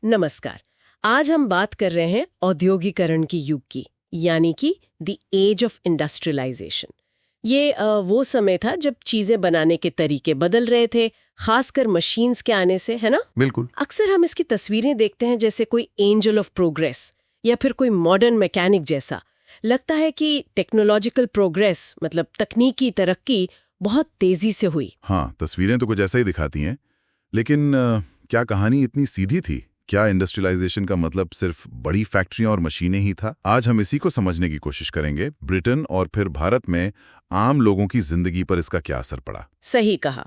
नमस्कार। आज हम बात कर रहे हैं औद्योगिकरण की युग की, यानी कि द एज ऑफ इंडस्ट्रियलाइजेशन। ये वो समय था जब चीजें बनाने के तरीके बदल रहे थे, खासकर मशीन्स के आने से, है ना? बिल्कुल। अक्सर हम इसकी तस्वीरें देखते हैं जैसे कोई एंजल ऑफ प्रोग्रेस या फिर कोई मॉडर्न मैकेनिक जैसा। लगता है कि टेक्नोलॉजिकल प्रोग्रेस मतलब तकनीकी तरक्की बहुत तेजी से हुई। हाँ, तस्वीरें तो कुछ ऐसा ही दिखाती हैं, लेकिन क्या कहानी इतनी सीधी थी? क्या इंडस्ट्रियलाइजेशन का मतलब सिर्फ बड़ी फैक्ट्रियां और मशीनें ही था? आज हम इसी को समझने की कोशिश करेंगे। ब्रिटेन और फिर भारत में आम लोगों की जिंदगी पर इसका क्या असर पड़ा। सही कहा।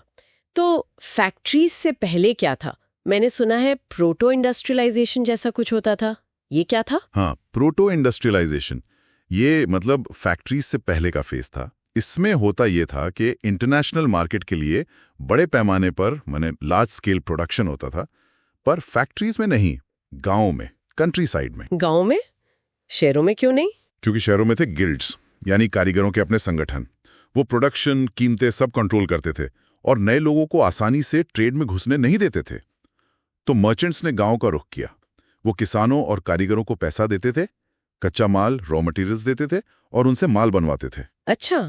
तो फैक्ट्रीज से पहले क्या था? मैंने सुना है प्रोटो इंडस्ट्रियलाइजेशन जैसा कुछ होता था। ये क्या था? हाँ, प्रोटो इंडस्ट्रियलाइजेशन, ये मतलब फैक्ट्रीज से पहले का फेज था। इसमें होता ये था कि इंटरनेशनल मार्केट के लिए बड़े पैमाने पर माने लार्ज स्केल प्रोडक्शन होता था, पर फैक्ट्रीज में नहीं, गांव में, कंट्री साइड में। गांव में? शहरों में क्यों नहीं? क्योंकि शहरों में थे गिल्ड्स, यानी कारीगरों के अपने संगठन। वो प्रोडक्शन, कीमतें सब कंट्रोल करते थे और नए लोगों को आसानी से ट्रेड में घुसने नहीं देते थे। तो मर्चेंट्स ने गांव का रुख किया। वो किसानों और कारीगरों को पैसा देते थे, कच्चा माल, रॉ मटेरियल्स देते थे और उनसे माल बनवाते थे। अच्छा,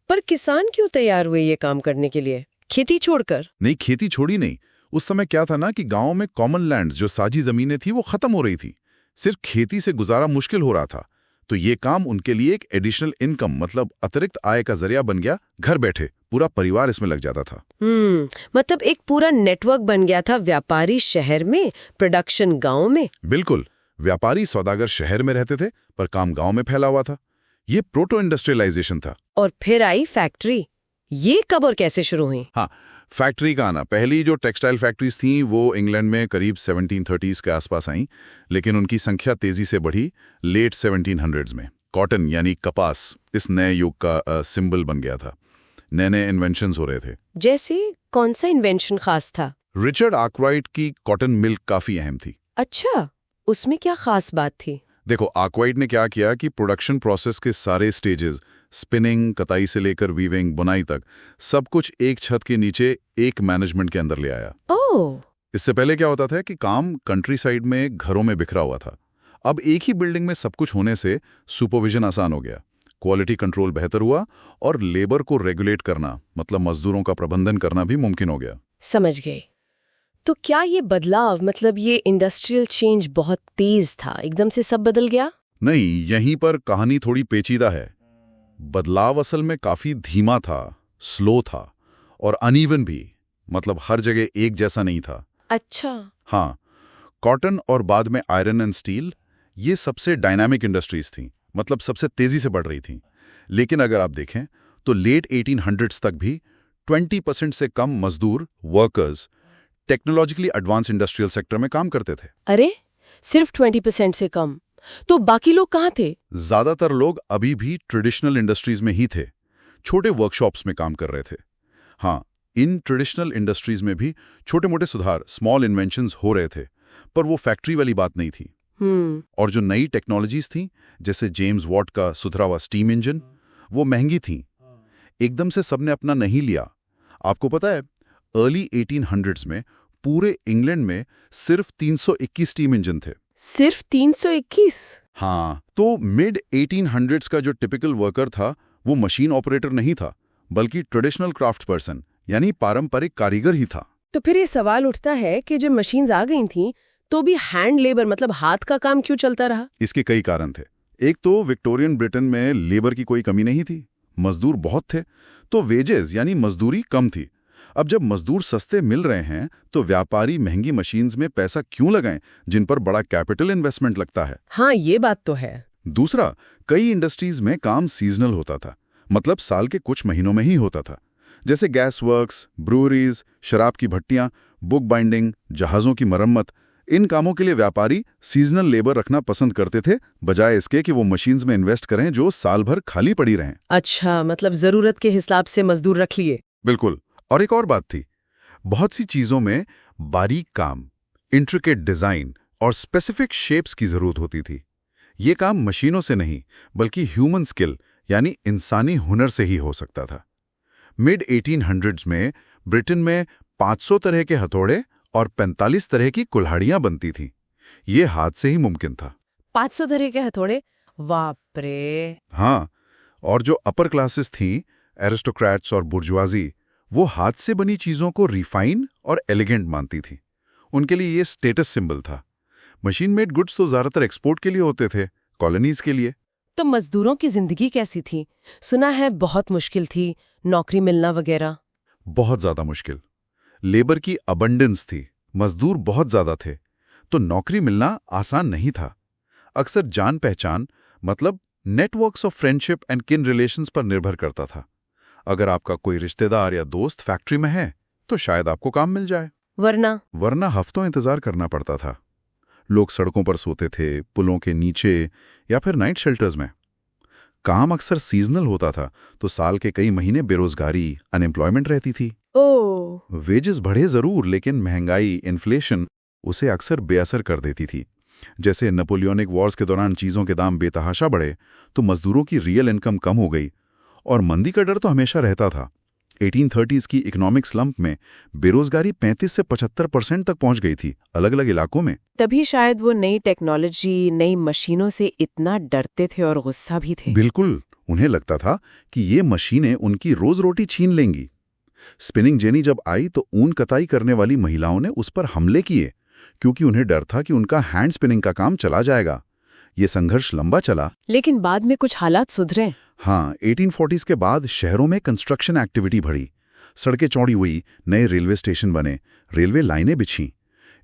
पर किसान क्यों तैयार हुए ये काम करने के लिए, खेती छोड़कर? नहीं, खेती छोड़ी नहीं। उस समय क्या था ना कि गांव में कॉमन लैंड्स, जो साझी जमीनें थी, वो खत्म हो रही थी। सिर्फ खेती से गुजारा मुश्किल हो रहा था। तो ये काम उनके लिए एक एडिशनल इनकम मतलब अतिरिक्त आय का जरिया बन गया। घर बैठे पूरा परिवार इसमें लग जाता था। मतलब एक पूरा नेटवर्क बन गया था। व्यापारी शहर में, प्रोडक्शन गांव में। बिल्कुल। व्यापारी सौदागर शहर में रहते थे पर काम गांव में फैला हुआ था। ये प्रोटो इंडस्ट्रियलाइजेशन था। और फिर आई फैक्ट्री। ये कब और कैसे शुरू हुई? हाँ, फैक्ट्री का आना। पहली जो टेक्सटाइल फैक्ट्रीज थीं वो इंग्लैंड में करीब 1730s के आसपास आईं, लेकिन उनकी संख्या तेजी से बढ़ी लेट 1700s में। कॉटन यानी कपास इस नए युग का सिंबल बन गया था। नए नए इन्वेंशंस हो रहे थे। जैसे कौन सा इन्वेंशन खास था? रिचर्ड आर्कराइट की कॉटन मिल काफी अहम थी। अच्छा, उसमें क्या खास बात थी? देखो, आर्कराइट ने क्या किया कि प्रोडक्शन प्रोसेस के सारे स्टेजेस, स्पिनिंग, कताई से लेकर वीविंग, बुनाई तक, सब कुछ एक छत के नीचे एक मैनेजमेंट के अंदर ले आया। ओह! इससे पहले क्या होता था कि काम कंट्री साइड में घरों में बिखरा हुआ था। अब एक ही बिल्डिंग में सब कुछ होने से सुपरविजन आसान हो गया, क्वालिटी कंट्रोल बेहतर हुआ और लेबर को रेगुलेट करना मतलब मजदूरों का प्रबंधन करना भी मुमकिन हो गया। समझ गए। तो क्या ये बदलाव मतलब ये इंडस्ट्रियल चेंज बहुत तेज था, एकदम से सब बदल गया? नहीं, यहीं पर कहानी थोड़ी पेचीदा है। बदलाव असल में काफी धीमा था, स्लो था और अनइवन भी, मतलब हर जगह एक जैसा नहीं था। अच्छा। हाँ, कॉटन और बाद में आयरन एंड स्टील ये सबसे डायनामिक इंडस्ट्रीज थीं, मतलब सबसे तेजी से बढ़ रही थीं। लेकिन अगर आप देखें तो लेट 1800s तक भी 20% से कम मजदूर, workers, technologically advance industrial sector में काम करते थे। अरे, सिर्फ 20% से कम? तो बाकी लोग कहाँ थे? ज्यादातर लोग अभी भी ट्रेडिशनल इंडस्ट्रीज में ही थे, छोटे वर्कशॉप्स में काम कर रहे थे। हाँ, इन ट्रेडिशनल इंडस्ट्रीज में भी छोटे मोटे सुधार, स्मॉल इन्वेंशंस हो रहे थे, पर वो फैक्ट्री वाली बात नहीं थी। और जो नई टेक्नोलॉजीज थी, जैसे जेम्स वॉट का सुधरा हुआ स्टीम इंजन, वो महंगी थी। एकदम से सबने अपना नहीं लिया। आपको पता है, अर्ली 1800s में पूरे इंग्लैंड में सिर्फ 321 स्टीम इंजन थे। सिर्फ 321? हाँ, तो मिड 1800s का जो टिपिकल वर्कर था वो मशीन ऑपरेटर नहीं था, बल्कि ट्रेडिशनल क्राफ्ट पर्सन यानी पारंपरिक कारीगर ही था। तो फिर ये सवाल उठता है कि जब मशीन्स आ गई थीं तो भी हैंड लेबर मतलब हाथ का काम क्यों चलता रहा? इसके कई कारण थे। एक तो विक्टोरियन ब्रिटेन में लेबर की कोई कमी नहीं थी, मजदूर बहुत थे, तो वेजेस यानी मजदूरी कम थी। अब जब मजदूर सस्ते मिल रहे हैं तो व्यापारी महंगी मशीन्स में पैसा क्यों लगाएं जिन पर बड़ा कैपिटल इन्वेस्टमेंट लगता है। हाँ, ये बात तो है। दूसरा, कई इंडस्ट्रीज में काम सीजनल होता था, मतलब साल के कुछ महीनों में ही होता था, जैसे गैस वर्क्स, ब्रूअरीज, शराब की भट्टियां, बुक बाइंडिंग, जहाजों की मरम्मत। इन कामों के लिए व्यापारी सीजनल लेबर रखना पसंद करते थे, बजाय इसके कि वो मशीन्स में इन्वेस्ट करें जो साल भर खाली पड़ी रहें। अच्छा, मतलब जरूरत के हिसाब से मजदूर रख लिए। बिल्कुल। और एक और बात थी, बहुत सी चीजों में बारीक काम, इंट्रिकेट डिजाइन और स्पेसिफिक शेप्स की जरूरत होती थी। ये काम मशीनों से नहीं बल्कि ह्यूमन स्किल यानी इंसानी हुनर से ही हो सकता था। मिड 1800s में ब्रिटेन में 500 तरह के हथौड़े और 45 तरह की कुल्हाड़ियां बनती थीं। ये हाथ से ही मुमकिन था। 500 तरह के हथौड़े, बाप रे। हाँ, और जो अपर क्लासेस थी, एरिस्टोक्रेट्स और बुर्जुआजी, वो हाथ से बनी चीजों को रिफाइन और एलिगेंट मानती थी। उनके लिए ये स्टेटस सिंबल था। मशीन मेड गुड्स तो ज्यादातर एक्सपोर्ट के लिए होते थे, कॉलोनीज के लिए। तो मजदूरों की जिंदगी कैसी थी? सुना है बहुत मुश्किल थी, नौकरी मिलना वगैरह। बहुत ज्यादा मुश्किल। लेबर की अबंडेंस थी, मजदूर बहुत ज्यादा थे, तो नौकरी मिलना आसान नहीं था। अक्सर जान पहचान, मतलब नेटवर्क्स ऑफ फ्रेंडशिप एंड किन रिलेशंस पर निर्भर करता था। अगर आपका कोई रिश्तेदार या दोस्त फैक्ट्री में है तो शायद आपको काम मिल जाए, वरना हफ्तों इंतजार करना पड़ता था। लोग सड़कों पर सोते थे, पुलों के नीचे या फिर नाइट शेल्टर्स में। काम अक्सर सीजनल होता था, तो साल के कई महीने बेरोजगारी, अनएम्प्लॉयमेंट रहती थी। वेजेस बढ़े जरूर, लेकिन महंगाई, इन्फ्लेशन उसे अक्सर बेअसर कर देती थी। जैसे नेपोलियनिक वॉर्स के दौरान चीजों के दाम बेतहाशा बढ़े तो मजदूरों की रियल इनकम कम हो गई, और मंदी का डर तो हमेशा रहता था। 1830s की इकोनॉमिक स्लंप में बेरोजगारी 35 से 75% तक पहुंच गई थी, अलग अलग इलाकों में। तभी शायद वो नई टेक्नोलॉजी, नई मशीनों से इतना डरते थे और गुस्सा भी थे। बिल्कुल, उन्हें लगता था कि ये मशीनें उनकी रोज रोटी छीन लेंगी। स्पिनिंग जेनी जब आई तो ऊन कताई करने वाली महिलाओं ने उस पर हमले किए, क्योंकि उन्हें डर था कि उनका हैंड स्पिनिंग का काम चला जाएगा। ये संघर्ष लंबा चला, लेकिन बाद में कुछ हालात सुधरे। हाँ, 1840s के बाद शहरों में कंस्ट्रक्शन एक्टिविटी बढ़ी, सड़कें चौड़ी हुई, नए रेलवे स्टेशन बने, रेलवे लाइनें बिछीं।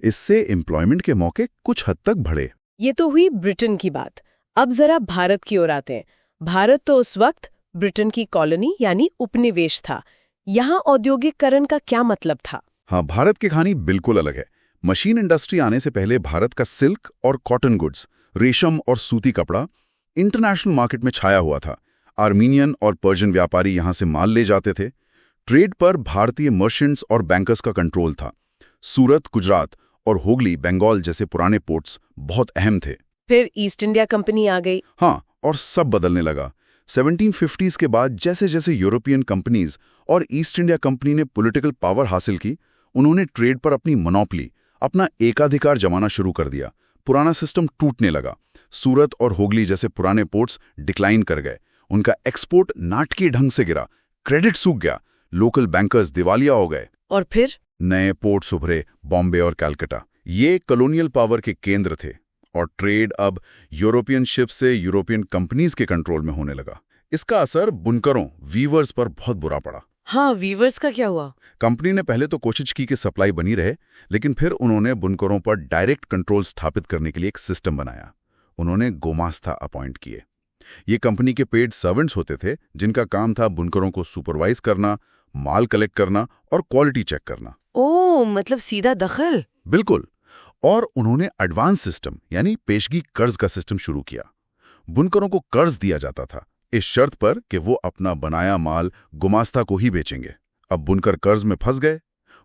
इससे एम्प्लॉयमेंट के मौके कुछ हद तक बढ़े। ये तो हुई ब्रिटेन की बात। अब जरा भारत की ओर आते हैं। भारत तो उस वक्त ब्रिटेन की कॉलोनी यानी उपनिवेश था। यहाँ औद्योगिकरण का क्या मतलब था? हाँ, भारत की कहानी बिल्कुल अलग है। मशीन इंडस्ट्री आने से पहले भारत का सिल्क और कॉटन गुड्स, रेशम और सूती कपड़ा इंटरनेशनल मार्केट में छाया हुआ था। आर्मीनियन और पर्शियन व्यापारी यहां से माल ले जाते थे। ट्रेड पर भारतीय मर्चेंट्स और बैंकर्स का कंट्रोल था। सूरत, गुजरात और हुगली, बंगाल जैसे पुराने पोर्ट्स बहुत अहम थे। फिर ईस्ट इंडिया कंपनी आ गई। हाँ, और सब बदलने लगा। 1750s के बाद जैसे जैसे यूरोपियन कंपनीज और ईस्ट इंडिया कंपनी ने पॉलिटिकल पावर हासिल की, उन्होंने ट्रेड पर अपनी मोनोपोली, अपना एकाधिकार जमाना शुरू कर दिया। पुराना सिस्टम टूटने लगा। सूरत और हुगली जैसे पुराने पोर्ट्स डिक्लाइन कर गए। उनका एक्सपोर्ट नाटकीय ढंग से गिरा, क्रेडिट सूख गया, लोकल बैंकर्स दिवालिया हो गए। और फिर नए पोर्ट्स उभरे, बॉम्बे और कलकत्ता। ये कॉलोनियल पावर के केंद्र थे, और ट्रेड अब यूरोपियन शिप्स से यूरोपियन कंपनीज के कंट्रोल में होने लगा। इसका असर बुनकरों, वीवर्स पर बहुत बुरा पड़ा। हाँ, वीवर्स का क्या हुआ? कंपनी ने पहले तो कोशिश की कि सप्लाई बनी रहे, लेकिन फिर उन्होंने बुनकरों पर डायरेक्ट कंट्रोल स्थापित करने के लिए एक सिस्टम बनाया। उन्होंने गोमास्ता अपॉइंट किए। ये कंपनी के पेड सर्वेंट्स होते थे, जिनका काम था बुनकरों को सुपरवाइज करना, माल कलेक्ट करना और क्वालिटी चेक करना। ओह, मतलब सीधा दखल। बिल्कुल। और उन्होंने एडवांस सिस्टम यानी पेशगी कर्ज का सिस्टम शुरू किया। बुनकरों को कर्ज दिया जाता था, इस शर्त पर कि वो अपना बनाया माल गुमास्ता को ही बेचेंगे। अब बुनकर कर्ज में फंस गए।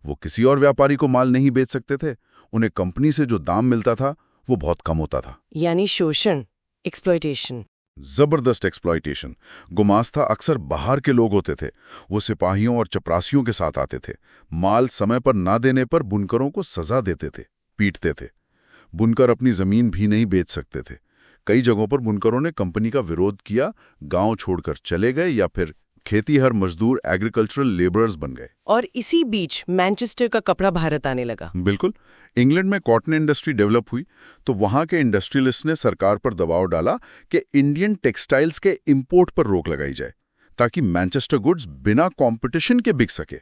वो किसी और व्यापारी को माल नहीं बेच सकते थे। उन्हें कंपनी से जो दाम मिलता था वो बहुत कम होता था। यानी शोषण, एक्सप्लॉयटेशन। जबरदस्त एक्सप्लॉयटेशन। गुमास्ता अक्सर बाहर के लोग होते थे। वो सिपाहियों और चपरासियों के साथ आते थे। माल समय पर ना देने पर बुनकरों को सजा देते थे, पीटते थे। बुनकर अपनी जमीन भी नहीं बेच सकते थे। कई जगहों पर बुनकरों ने कंपनी का विरोध किया, गांव छोड़कर चले गए या फिर खेतीहर मजदूर, एग्रीकल्चरल लेबरर्स बन गए। और इसी बीच मैनचेस्टर का कपड़ा भारत आने लगा। बिल्कुल। इंग्लैंड में कॉटन इंडस्ट्री डेवलप हुई तो वहां के इंडस्ट्रियलिस्ट ने सरकार पर दबाव डाला कि इंडियन टेक्सटाइल्स के इंपोर्ट पर रोक लगाई जाए, ताकि मैनचेस्टर गुड्स बिना कंपटीशन के बिक सके।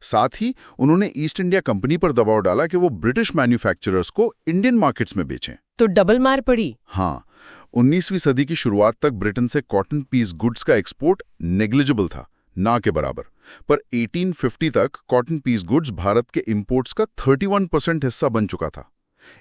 साथ ही उन्होंने ईस्ट इंडिया कंपनी पर दबाव डाला कि वो ब्रिटिश मैन्युफैक्चरर्स को इंडियन मार्केट्स में बेचें। तो डबल मार पड़ी। हाँ, 19वीं सदी की शुरुआत तक ब्रिटेन से कॉटन पीस गुड्स का एक्सपोर्ट नेग्लिजिबल था, ना के बराबर। पर 1850 तक कॉटन पीस गुड्स भारत के इंपोर्ट्स का 31% हिस्सा बन चुका था।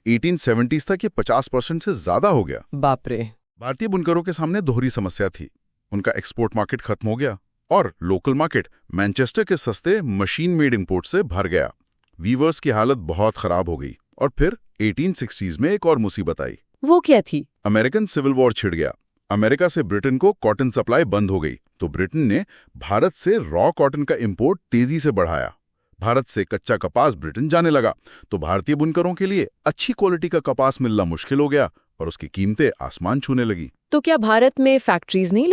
1870s तक ये 50% से ज्यादा हो गया। बाप रे। भारतीय बुनकरों के सामने दोहरी समस्या थी। उनका एक्सपोर्ट मार्केट खत्म हो गया और लोकल मार्केट मैनचेस्टर के सस्ते मशीन मेड इंपोर्ट से भर गया। वीवर्स की हालत बहुत खराब हो गई। और फिर 1860s में एक और मुसीबत आई। वो क्या थी? अमेरिकन सिविल वॉर छिड़ गया। अमेरिका से ब्रिटेन को कॉटन सप्लाई बंद हो गई, तो ब्रिटेन ने भारत से रॉ कॉटन का इंपोर्ट तेजी से बढ़ाया। भारत से कच्चा कपास ब्रिटेन जाने लगा, तो भारतीय बुनकरों के लिए अच्छी क्वालिटी का कपास मिलना मुश्किल हो गया और उसकी कीमतें आसमान छूने लगी। तो क्या भारत में फैक्ट्रीज नहीं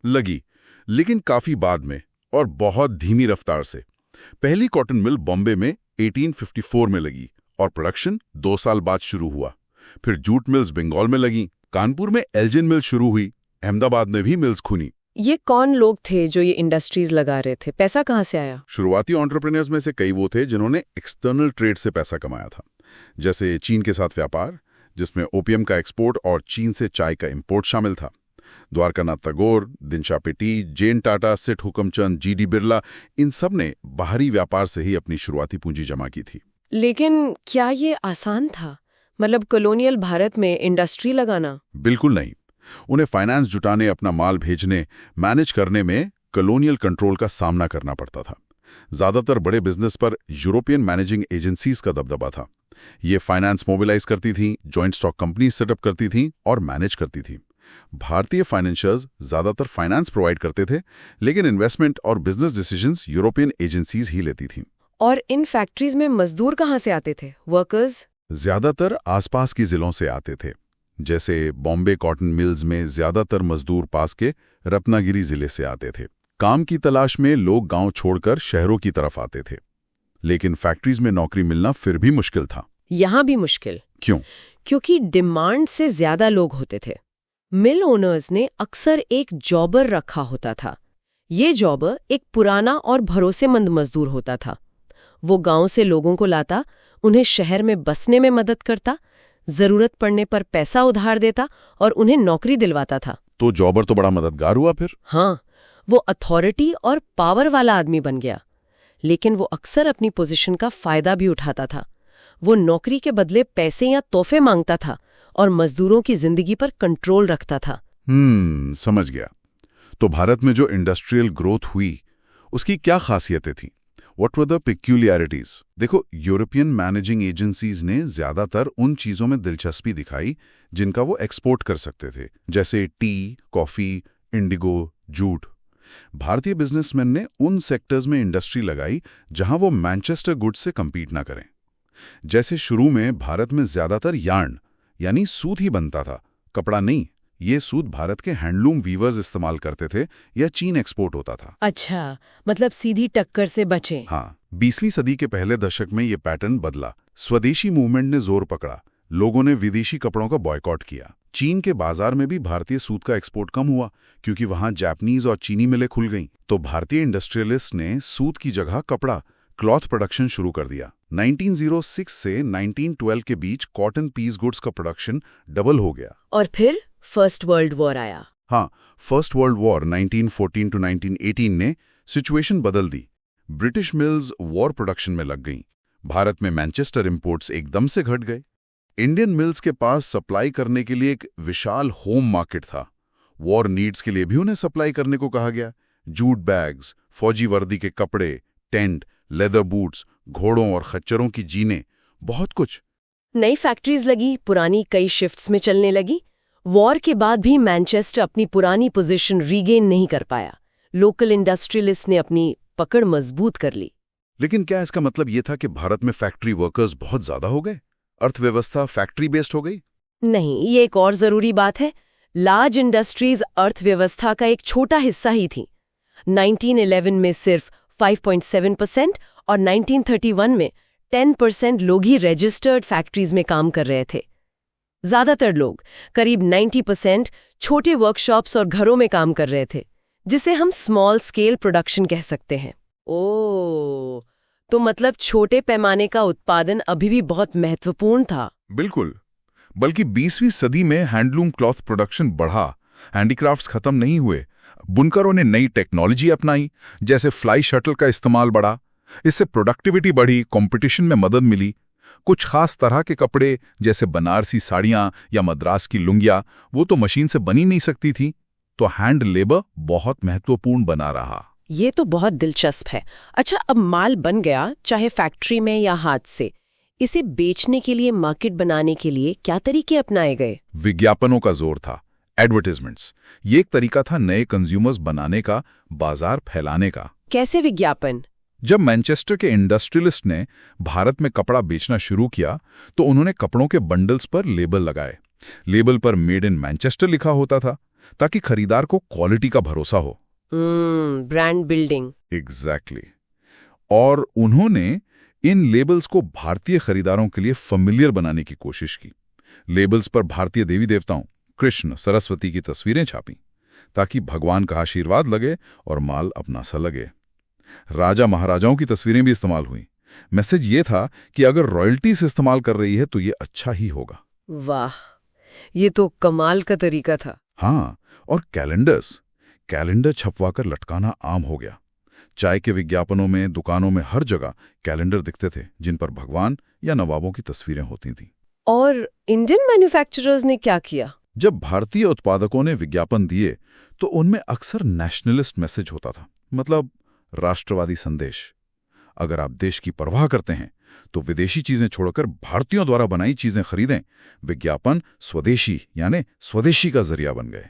लगी, लेकिन काफी बाद में और बहुत धीमी रफ्तार से। पहली कॉटन मिल बॉम्बे में 1854 में लगी और प्रोडक्शन 2 साल बाद शुरू हुआ। फिर जूट मिल्स बंगाल में लगी, कानपुर में एल्जिन मिल शुरू हुई, अहमदाबाद में भी मिल्स खुनी। ये कौन लोग थे जो ये इंडस्ट्रीज लगा रहे थे? पैसा कहाँ से आया? शुरुआती एंटरप्रेन्योर्स में से कई वो थे जिन्होंने एक्सटर्नल ट्रेड से पैसा कमाया था, जैसे चीन के साथ व्यापार, जिसमें ओपियम का एक्सपोर्ट और चीन से चाय का इंपोर्ट शामिल था। द्वारकानाथ टैगोर, दिनशा पेटी, जेन टाटा, सेठ हुकमचंद, जीडी बिरला, इन सब ने बाहरी व्यापार से ही अपनी शुरुआती पूंजी जमा की थी। लेकिन क्या ये आसान था? मतलब कॉलोनियल भारत में इंडस्ट्री लगाना? बिल्कुल नहीं। उन्हें फाइनेंस जुटाने, अपना माल भेजने, मैनेज करने में कॉलोनियल कंट्रोल का सामना करना पड़ता था। ज्यादातर बड़े बिजनेस पर यूरोपियन मैनेजिंग एजेंसीज का दबदबा था। ये फाइनेंस मोबिलाइज करती थी, जॉइंट स्टॉक कंपनी सेटअप करती थी और मैनेज करती थी। भारतीय फाइनेंशियर्स ज्यादातर फाइनेंस प्रोवाइड करते थे, लेकिन इन्वेस्टमेंट और बिजनेस डिसीजंस यूरोपियन एजेंसीज ही लेती थीं। और इन फैक्ट्रीज में मजदूर कहाँ से आते थे? वर्कर्स ज्यादातर आसपास की जिलों से आते थे। जैसे बॉम्बे कॉटन मिल्स में ज्यादातर मजदूर पास के रत्नागिरी जिले से आते थे। काम की तलाश में लोग गांव छोड़कर शहरों की तरफ आते थे, लेकिन फैक्ट्रीज में नौकरी मिलना फिर भी मुश्किल था। यहाँ भी मुश्किल क्यों? क्योंकि डिमांड से ज्यादा लोग होते थे। मिल ओनर्स ने अक्सर एक जॉबर रखा होता था। ये जॉबर एक पुराना और भरोसेमंद मजदूर होता था। वो गांव से लोगों को लाता, उन्हें शहर में बसने में मदद करता, जरूरत पड़ने पर पैसा उधार देता और उन्हें नौकरी दिलवाता था। तो जॉबर तो बड़ा मददगार हुआ फिर। हाँ, वो अथॉरिटी और पावर वाला आदमी बन गया। लेकिन वो अक्सर अपनी पोजीशन का फायदा भी उठाता था। वो नौकरी के बदले पैसे या तोहफे मांगता था और मजदूरों की जिंदगी पर कंट्रोल रखता था। समझ गया। तो भारत में जो इंडस्ट्रियल ग्रोथ हुई, उसकी क्या खासियतें थीं? What were the peculiarities? देखो, यूरोपियन मैनेजिंग एजेंसीज ने ज्यादातर उन चीजों में दिलचस्पी दिखाई जिनका वो एक्सपोर्ट कर सकते थे, जैसे टी, कॉफी, इंडिगो, जूट। भारतीय बिजनेसमैन ने उन सेक्टर्स में इंडस्ट्री लगाई जहां वो मैनचेस्टर गुड्स से compete ना करें। जैसे शुरू में भारत में ज्यादातर यार्न यानी सूत ही बनता था, कपड़ा नहीं। ये सूत भारत के हैंडलूम वीवर्स इस्तेमाल करते थे या चीन एक्सपोर्ट होता था। अच्छा, मतलब सीधी टक्कर से बचे। हाँ, 20वीं सदी के पहले दशक में ये पैटर्न बदला। स्वदेशी मूवमेंट ने जोर पकड़ा, लोगों ने विदेशी कपड़ों का बॉयकॉट किया। चीन के बाजार में भी भारतीय सूत का एक्सपोर्ट कम हुआ क्योंकि वहां जापानीज और चीनी मिलें खुल गईं। तो भारतीय इंडस्ट्रियलिस्ट ने सूत की जगह कपड़ा, क्लॉथ प्रोडक्शन शुरू कर दिया। 1906 से 1912 के बीच कॉटन पीस गुड्स का प्रोडक्शन डबल हो गया। और फिर फर्स्ट वर्ल्ड वॉर आया। हाँ, फर्स्ट वर्ल्ड वॉर 1914 to 1918 ने सिचुएशन बदल दी। ब्रिटिश मिल्स वॉर प्रोडक्शन में लग गईं। भारत में मैनचेस्टर इंपोर्ट्स एकदम से घट गए। इंडियन मिल्स के पास सप्लाई करने के लिए एक विशाल होम मार्केट था। वॉर नीड्स के लिए भी उन्हें सप्लाई करने को कहा गया। जूट बैग्स, फौजी वर्दी के कपड़े, टेंट, लेदर बूट्स, घोड़ों और खच्चरों की जीनें, बहुत कुछ। नई फैक्ट्रीज लगी, पुरानी कई शिफ्ट्स में चलने लगी। वॉर के बाद भी मैनचेस्टर अपनी पुरानी पोजीशन रीगेन नहीं कर पाया। लोकल इंडस्ट्रियलिस्ट ने अपनी पकड़ मजबूत कर ली। लेकिन क्या इसका मतलब ये था कि भारत में फैक्ट्री वर्कर्स बहुत ज्यादा हो गए, अर्थव्यवस्था फैक्ट्री बेस्ड हो गई? नहीं, ये एक और जरूरी बात है। लार्ज इंडस्ट्रीज अर्थव्यवस्था का एक छोटा हिस्सा ही थी। 1911 में सिर्फ 5.7% और 1931 में 10% लोग ही रजिस्टर्ड फैक्ट्रीज में काम कर रहे थे। ज्यादातर लोग, करीब 90%, छोटे वर्कशॉप्स और घरों में काम कर रहे थे, जिसे हम स्मॉल स्केल प्रोडक्शन कह सकते हैं। ओह, तो मतलब छोटे पैमाने का उत्पादन अभी भी बहुत महत्वपूर्ण था। बिल्कुल, बल्कि 20वीं सदी में हैंडलूम क्लॉथ प्रोडक्शन बढ़ा, हैंडीक्राफ्ट्स खत्म नहीं हुए। बुनकरों ने नई टेक्नोलॉजी अपनाई, जैसे फ्लाई शटल का इस्तेमाल बढ़ा। इससे प्रोडक्टिविटी बढ़ी, कंपटीशन में मदद मिली। कुछ खास तरह के कपड़े जैसे बनारसी साड़ियां या मद्रास की लुंगियां, वो तो मशीन से बनी नहीं सकती थी, तो हैंड लेबर बहुत महत्वपूर्ण बना रहा। ये तो बहुत दिलचस्प है। अच्छा, अब माल बन गया, चाहे फैक्ट्री में या हाथ से, इसे बेचने के लिए, मार्केट बनाने के लिए क्या तरीके अपनाए गए? विज्ञापनों का जोर था, एडवर्टाइजमेंट्स। ये एक तरीका था नए कंज्यूमर्स बनाने का, बाजार फैलाने का। कैसे विज्ञापन? जब मैनचेस्टर के इंडस्ट्रियलिस्ट ने भारत में कपड़ा बेचना शुरू किया तो उन्होंने कपड़ों के बंडल्स पर लेबल लगाए। लेबल पर मेड इन मैनचेस्टर लिखा होता था ताकि खरीदार को क्वालिटी का भरोसा हो। Brand building. एग्जैक्टली। और उन्होंने इन लेबल्स को भारतीय खरीदारों के लिए फैमिलियर बनाने की कोशिश की। लेबल्स पर भारतीय देवी देवताओं, कृष्ण, सरस्वती की तस्वीरें छापी ताकि भगवान का आशीर्वाद लगे और माल अपना सा लगे। राजा महाराजाओं की तस्वीरें भी इस्तेमाल हुई। मैसेज ये था कि अगर रॉयल्टी से इस्तेमाल कर रही है तो ये अच्छा ही होगा। वाह, ये तो कमाल का तरीका था। हाँ, और कैलेंडर छपवाकर लटकाना आम हो गया। चाय के विज्ञापनों में, दुकानों में, हर जगह कैलेंडर दिखते थे जिन पर भगवान या नवाबों की तस्वीरें होती थीं। और इंडियन मैन्युफैक्चरर्स ने क्या किया? जब भारतीय उत्पादकों ने विज्ञापन दिए तो उनमें अक्सर नेशनलिस्ट मैसेज होता था, मतलब राष्ट्रवादी संदेश। अगर आप देश की परवाह करते हैं तो विदेशी चीजें छोड़कर भारतीयों द्वारा बनाई चीजें खरीदें। विज्ञापन स्वदेशी यानी स्वदेशी का जरिया बन गए।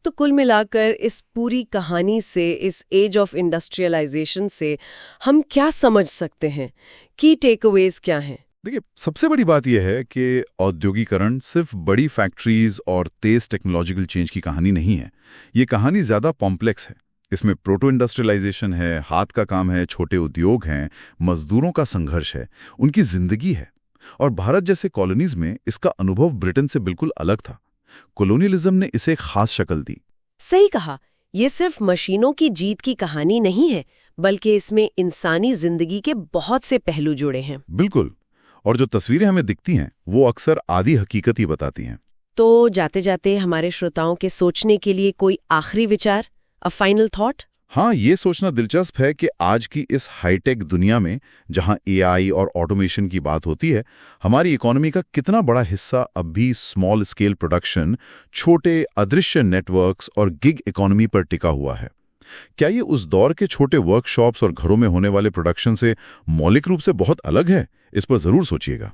तो कुल मिलाकर इस पूरी कहानी से, इस एज ऑफ इंडस्ट्रियलाइजेशन से हम क्या समझ सकते हैं? की टेकअवेज क्या हैं? देखिए, सबसे बड़ी बात यह है कि औद्योगिकरण सिर्फ बड़ी फैक्ट्रीज और तेज टेक्नोलॉजिकल चेंज की कहानी नहीं है। ये कहानी ज्यादा कॉम्प्लेक्स है। इसमें प्रोटो इंडस्ट्रियलाइजेशन है, हाथ का काम है, छोटे उद्योग हैं, मजदूरों का संघर्ष है, उनकी जिंदगी है। और भारत जैसे कॉलोनीज में इसका अनुभव ब्रिटेन से बिल्कुल अलग था। कॉलोनियलिज्म ने इसे एक खास शक्ल दी। सही कहा, ये सिर्फ मशीनों की जीत की कहानी नहीं है, बल्कि इसमें इंसानी जिंदगी के बहुत से पहलू जुड़े हैं। बिल्कुल। और जो तस्वीरें हमें दिखती हैं वो अक्सर आधी हकीकत ही बताती हैं। तो जाते जाते हमारे श्रोताओं के सोचने के लिए कोई आखिरी विचार, अ फाइनल थॉट? हाँ, ये सोचना दिलचस्प है कि आज की इस हाईटेक दुनिया में जहां एआई और ऑटोमेशन की बात होती है, हमारी इकोनॉमी का कितना बड़ा हिस्सा अब भी स्मॉल स्केल प्रोडक्शन, छोटे अदृश्य नेटवर्क्स और गिग इकोनॉमी पर टिका हुआ है। क्या ये उस दौर के छोटे वर्कशॉप्स और घरों में होने वाले प्रोडक्शन से मौलिक रूप से बहुत अलग है? इस पर जरूर सोचिएगा।